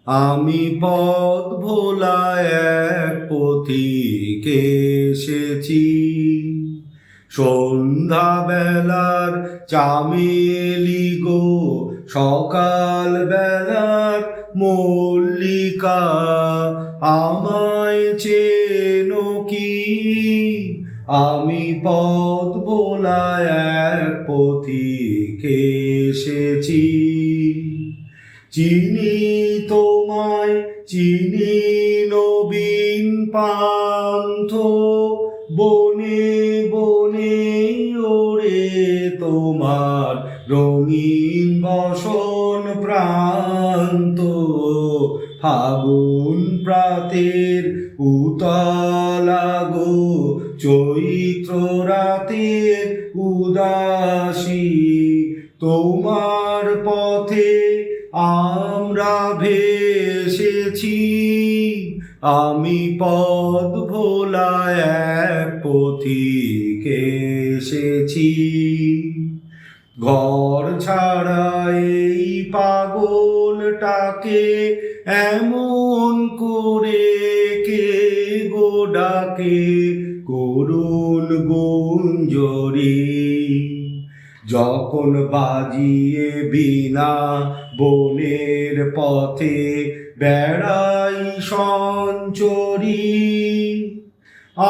আমি পথ ভোলা এক পথিক এসেছি, সন্ধ্যা বেলার চামেলি গো, সকাল বেলার মল্লিকা, আমায় চেনো কি? আমি পথ ভোলা এক পথিক এসেছি। চিনি তোমায় চিনি নবীন পান্থ, বনে বনে ওড়ে তোমার রঙিন বসন প্রান্ত। ফাগুন প্রাতের উতলা গো, চৈত্র রাতের উদাসী, তোমার পথে আমরা ভেসেছি। আমি পথ ভোলা এক পথিক এসেছি। ঘর ছাড়া এই পাগলটাকে এমন করে কে গো ডাকে, করুণ গুঞ্জরি। যখন বাজিয়ে বীণা বনের পথে বেড়াই সঞ্চরি,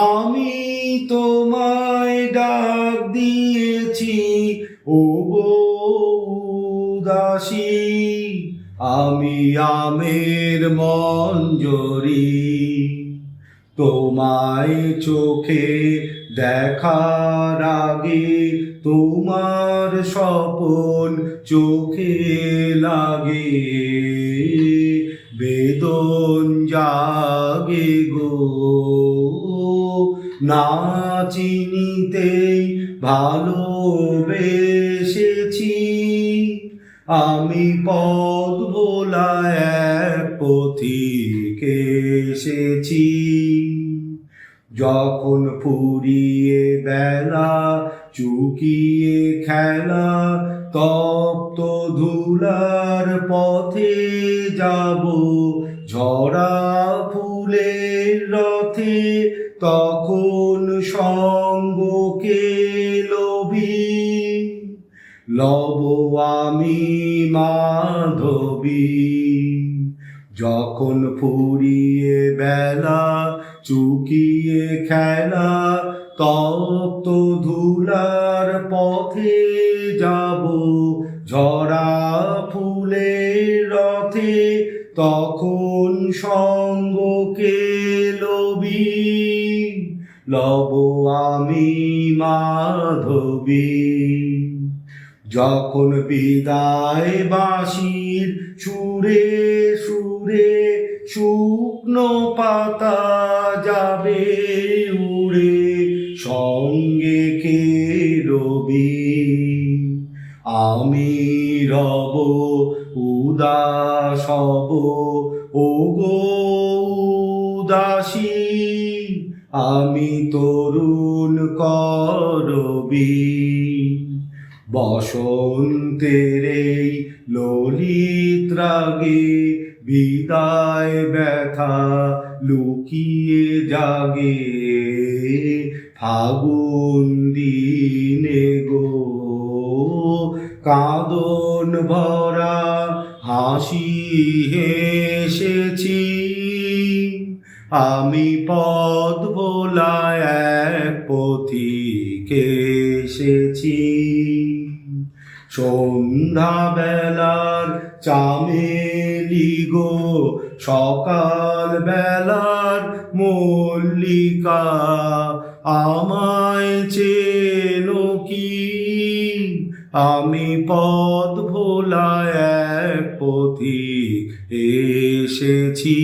আমি তোমায় ডাক দিয়েছি ও গো উদাসী। আমি আমের মঞ্জরি, তোমায় চোখে দেখার আগে তোমার স্বপন চোখে লাগে, বেদন জাগে গো। না চিনিতেই ভালোবেসেছি, আমি পথ ভোলা এক পথিক এসেছি। যখন ফুরিয়ে বেলা চুকিয়ে খেলা, তপ্ত ধুলার পথে যাব ঝরা ফুলের রথে, তখন সঙ্গকে লবি লব আমি মাধবী। যখন ফুরিয়ে বেলা চুকিয়ে খেলা, তপ্ত ধুলার পথে যাব ঝরা ফুলের রথে, তখন সঙ্গকে লবি লব আমি মাধবী। যখন বিদায় বাঁশির সুরে সুরে শুকনো পাতা যাবে উড়ে, সঙ্গে কে রবি? আমি রব উদাস হব ও গো উদাসী, আমি তরুণ করবি। বসন্তের এই ললিত রাগে বিদায় ব্যথা লুকিয়ে জাগে, ফাগুন দিনে গো কাঁদন ভরা হাসি হেসেছি। আমি পথ ভোলা এক পথিক এসেছি। সন্ধ্যা বেলার চামেলি গো, সকাল বেলার মল্লিকা, আমায় চেনো কি? আমি পথ ভোলা এক পথিক এসেছি।